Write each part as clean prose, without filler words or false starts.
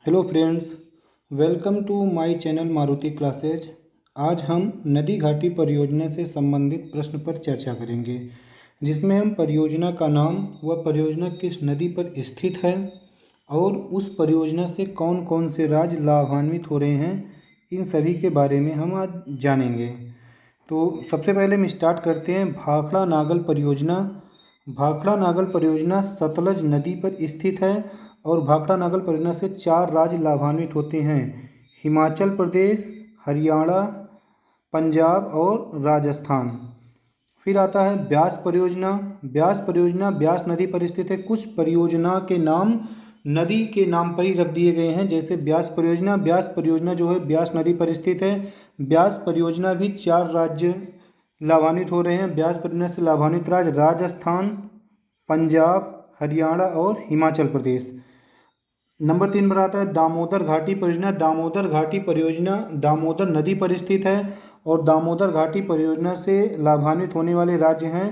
Hello friends, welcome to my channel Maruti classes. आज हम नदी घाटी परियोजना से संबंधित प्रश्न पर चर्चा करेंगे, जिसमें हम परियोजना का नाम व परियोजना किस नदी पर स्थित है और उस परियोजना से कौन कौन से राज्य लाभान्वित हो रहे हैं, इन सभी के बारे में हम आज जानेंगे। तो सबसे पहले हम स्टार्ट करते हैं भाखड़ा नागल परियोजना। भाखड़ा नागल परियोजना सतलज नदी पर स्थित है और भाखड़ा नागल परियोजना से 4 राज्य लाभान्वित होते हैं: हिमाचल प्रदेश, हरियाणा, पंजाब और राजस्थान। फिर आता है ब्यास परियोजना। ब्यास परियोजना ब्यास नदी पर स्थित है। कुछ परियोजना के नाम नदी के नाम पर ही रख दिए गए हैं, जैसे ब्यास परियोजना जो है ब्यास नदी पर स्थित है। ब्यास परियोजना भी 4 राज्य लाभान्वित हो रहे हैं। ब्यास परियोजना से लाभान्वित राज्य राजस्थान, पंजाब, हरियाणा और हिमाचल प्रदेश। नंबर 3 पर आता है दामोदर घाटी परियोजना। दामोदर घाटी परियोजना दामोदर नदी पर स्थित है और दामोदर घाटी परियोजना से लाभान्वित होने वाले राज्य हैं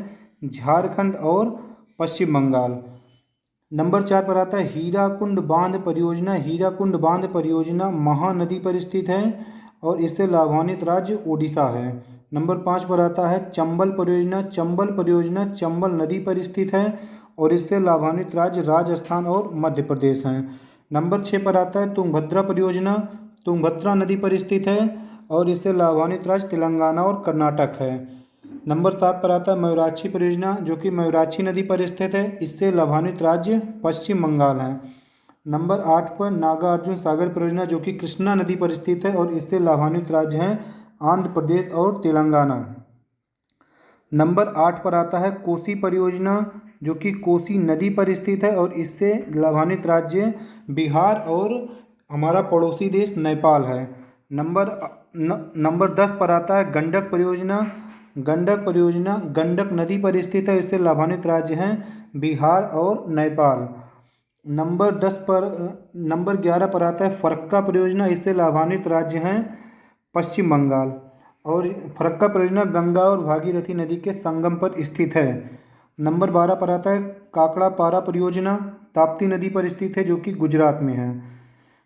झारखंड और पश्चिम बंगाल। नंबर 4 पर आता है हीराकुंड बांध परियोजना। हीराकुंड बांध परियोजना महानदी पर स्थित है और इससे लाभान्वित राज्य ओडिशा है। नंबर 5 पर आता है चंबल परियोजना। चंबल परियोजना चंबल नदी पर स्थित है और इससे लाभान्वित राज्य राजस्थान और मध्य प्रदेश हैं। नंबर 6 पर आता है तुंगभद्रा परियोजना। तुंगभद्रा नदी पर स्थित है और इससे लाभान्वित राज्य तेलंगाना और कर्नाटक है। नंबर 7 पर आता है मयूराक्षी परियोजना, जो कि मयूराक्षी नदी पर स्थित है। इससे लाभान्वित राज्य पश्चिम बंगाल है। नंबर 8 पर नागार्जुन सागर परियोजना, जो कि कृष्णा नदी पर स्थित है और इससे लाभान्वित राज्य हैं आंध्र प्रदेश और तेलंगाना। नंबर 8 पर आता है कोसी परियोजना, जो कि कोसी नदी पर स्थित है और इससे लाभान्वित राज्य बिहार और हमारा पड़ोसी देश नेपाल है। नंबर 10 पर आता है गंडक परियोजना। गंडक परियोजना गंडक नदी पर स्थित है, इससे लाभान्वित राज्य हैं बिहार और नेपाल। नंबर 11 पर आता है फरक्का परियोजना। इससे लाभान्वित राज्य हैं पश्चिम बंगाल और फरक्का परियोजना गंगा और भागीरथी नदी के संगम पर स्थित है। नंबर 12 पर आता है काकड़ा पारा परियोजना। ताप्ती नदी पर स्थित है, जो कि गुजरात में है।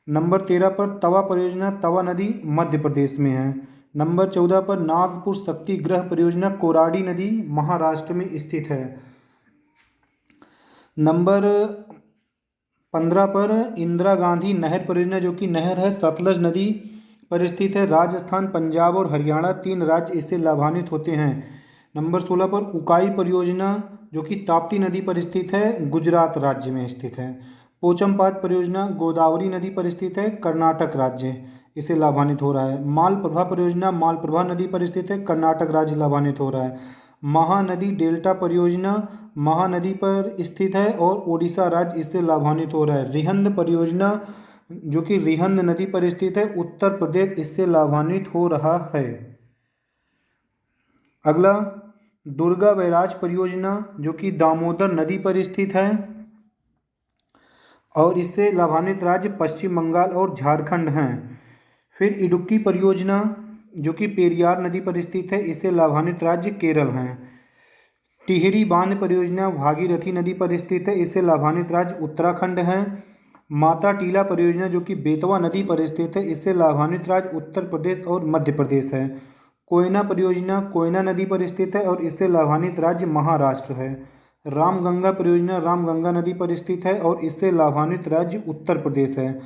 नंबर 13 पर तवा परियोजना। तवा नदी मध्य प्रदेश में है। नंबर 14 पर नागपुर शक्ति ग्रह परियोजना। कोराडी नदी महाराष्ट्र में स्थित है। नंबर 15 पर इंदिरा गांधी नहर परियोजना, जो कि नहर है सतलज नदी पर स्थित है। राजस्थान, पंजाब और हरियाणा 3 राज्य इससे लाभान्वित होते हैं। नंबर 16 पर उकाई परियोजना, जो कि ताप्ती नदी पर स्थित है, गुजरात राज्य में स्थित है। पोचमपात परियोजना गोदावरी नदी पर स्थित है, कर्नाटक राज्य इसे लाभान्वित हो रहा है। मालप्रभा परियोजना मालप्रभा नदी पर स्थित है, कर्नाटक राज्य लाभान्वित हो रहा है। महानदी डेल्टा परियोजना महानदी पर स्थित है और ओडिशा राज्य इससे लाभान्वित हो रहा है। रिहंद परियोजना, जो कि रिहंद नदी पर स्थित है, उत्तर प्रदेश इससे लाभान्वित हो रहा है। अगला दुर्गा बैराज परियोजना, जो कि दामोदर नदी पर स्थित है और इससे लाभान्वित राज्य पश्चिम बंगाल और झारखंड हैं। फिर इडुक्की परियोजना, जो कि पेरियार नदी पर स्थित है, इससे लाभान्वित राज्य केरल हैं। टिहरी बांध परियोजना भागीरथी नदी पर स्थित है, इससे लाभान्वित राज्य उत्तराखंड हैं। माता टीला परियोजना, जो कि बेतवा नदी पर स्थित है, इससे लाभान्वित राज्य उत्तर प्रदेश और मध्य प्रदेश है। कोयना परियोजना कोयना नदी पर स्थित है और इससे लाभान्वित राज्य महाराष्ट्र है। रामगंगा परियोजना रामगंगा नदी पर स्थित है और इससे लाभान्वित राज्य उत्तर प्रदेश है।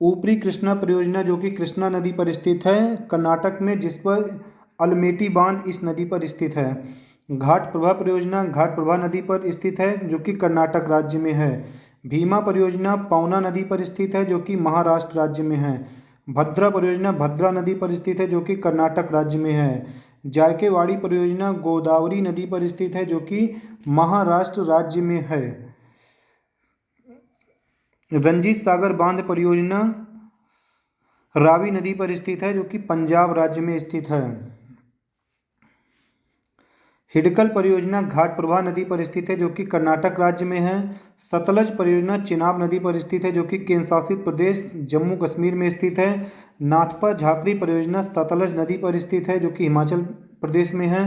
ऊपरी कृष्णा परियोजना, जो कि कृष्णा नदी पर स्थित है कर्नाटक में, जिस पर अलमेटी बांध इस नदी पर स्थित है। घाट प्रभा परियोजना घाट प्रभा नदी पर स्थित है, जो कि कर्नाटक राज्य में है। भीमा परियोजना पवना नदी पर स्थित है, जो कि महाराष्ट्र राज्य में है। भद्रा परियोजना भद्रा नदी पर स्थित है, जो कि कर्नाटक राज्य में है। जायकेवाड़ी परियोजना गोदावरी नदी पर स्थित है, जो कि महाराष्ट्र राज्य में है। रंजीत सागर बांध परियोजना रावी नदी पर स्थित है, जो कि पंजाब राज्य में स्थित है। हिडकल परियोजना घाट प्रभा नदी पर स्थित है, जो कि कर्नाटक राज्य में है। सतलज परियोजना चिनाब नदी पर स्थित है, जो कि केंद्र शासित प्रदेश जम्मू कश्मीर में स्थित है। नाथपा झाकरी परियोजना सतलज नदी पर स्थित है, जो कि हिमाचल प्रदेश में है।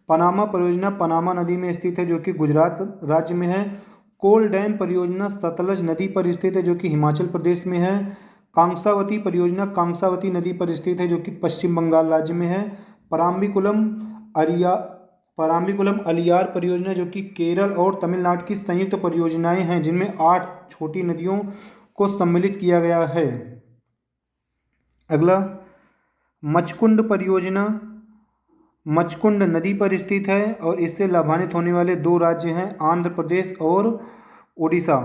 पनामा परियोजना पनामा नदी में स्थित है, जो कि गुजरात राज्य में है। कोल डैम परियोजना सतलज नदी पर स्थित है, जो कि हिमाचल प्रदेश में है। कांसावती परियोजना कांसावती नदी पर स्थित है जो कि पश्चिम बंगाल राज्य में है। पराम्बिकुलम अलियार परियोजना जो कि केरल और तमिलनाडु की संयुक्त परियोजनाएं हैं जिनमें 8 छोटी नदियों को सम्मिलित किया गया है। अगला, मचकुंड परियोजना मचकुंड नदी पर स्थित है और इससे लाभान्वित होने वाले 2 राज्य हैं, आंध्र प्रदेश और उड़ीसा।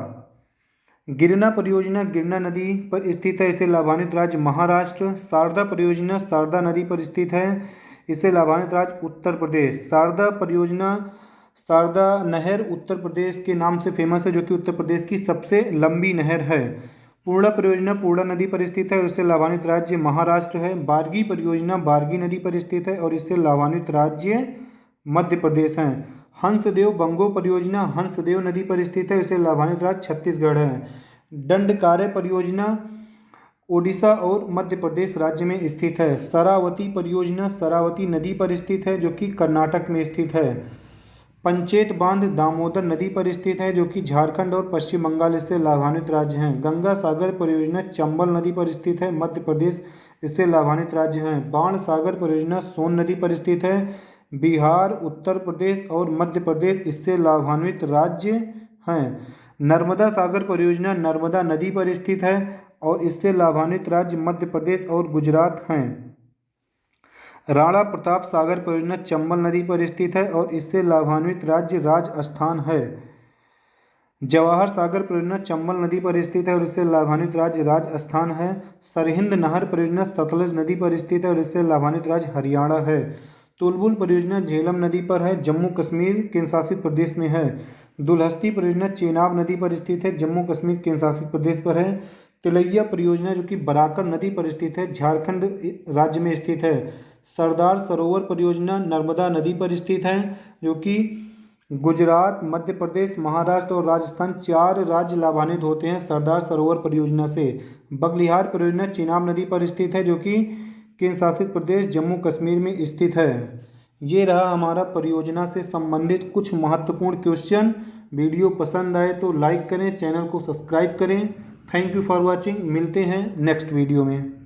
गिरना परियोजना गिरना नदी पर स्थित है, इससे लाभान्वित राज्य महाराष्ट्र। शारदा परियोजना शारदा नदी पर स्थित है, इससे लाभान्वित राज्य उत्तर प्रदेश। शारदा परियोजना शारदा नहर उत्तर प्रदेश के नाम से फेमस है जो कि उत्तर प्रदेश की सबसे लंबी नहर है। पूर्णा परियोजना पूर्णा नदी पर स्थित है और इससे लाभान्वित राज्य महाराष्ट्र है। बारगी परियोजना बारगी नदी पर स्थित है और इससे लाभान्वित राज्य मध्य प्रदेश है। हंसदेव बंगो परियोजना हंसदेव नदी पर स्थित है, इससे लाभान्वित राज्य छत्तीसगढ़ है। दंडकारय परियोजना ओडिशा और मध्य प्रदेश राज्य में स्थित है। शरावती परियोजना शरावती नदी पर स्थित है जो कि कर्नाटक में स्थित है। पंचेत बांध दामोदर नदी पर स्थित है जो कि झारखंड और पश्चिम बंगाल इससे लाभान्वित राज्य हैं। गंगा सागर परियोजना चंबल नदी पर स्थित है, मध्य प्रदेश इससे लाभान्वित राज्य हैं। बाण सागर परियोजना सोन नदी पर स्थित है, बिहार, उत्तर प्रदेश और मध्य प्रदेश इससे लाभान्वित राज्य हैं। नर्मदा सागर परियोजना नर्मदा नदी पर स्थित है और इससे लाभान्वित राज्य मध्य प्रदेश और गुजरात हैं। राणा प्रताप सागर परियोजना चंबल नदी पर स्थित है और इससे लाभान्वित राज्य राजस्थान है। जवाहर सागर परियोजना चंबल नदी पर स्थित है और इससे लाभान्वित राज्य राजस्थान है। सरहिंद नहर परियोजना सतलज नदी पर स्थित है और इससे लाभान्वित राज्य हरियाणा है। तुलबुल परियोजना झेलम नदी पर है, जम्मू कश्मीर केंद्र शासित प्रदेश में है। दुलहस्ती परियोजना चेनाब नदी पर स्थित है, जम्मू कश्मीर केंद्र शासित प्रदेश पर है। तिलैया परियोजना जो कि बराकर नदी पर स्थित है, झारखंड राज्य में स्थित है। सरदार सरोवर परियोजना नर्मदा नदी पर स्थित है जो कि गुजरात, मध्य प्रदेश, महाराष्ट्र और राजस्थान 4 राज्य लाभान्वित होते हैं सरदार सरोवर परियोजना से। बगलिहार परियोजना चेनाब नदी पर स्थित है जो कि केंद्र शासित प्रदेश जम्मू कश्मीर में स्थित है। ये रहा हमारा परियोजना से संबंधित कुछ महत्वपूर्ण क्वेश्चन। वीडियो पसंद आए तो लाइक करें, चैनल को सब्सक्राइब करें। Thank you for watching. मिलते हैं नेक्स्ट वीडियो में।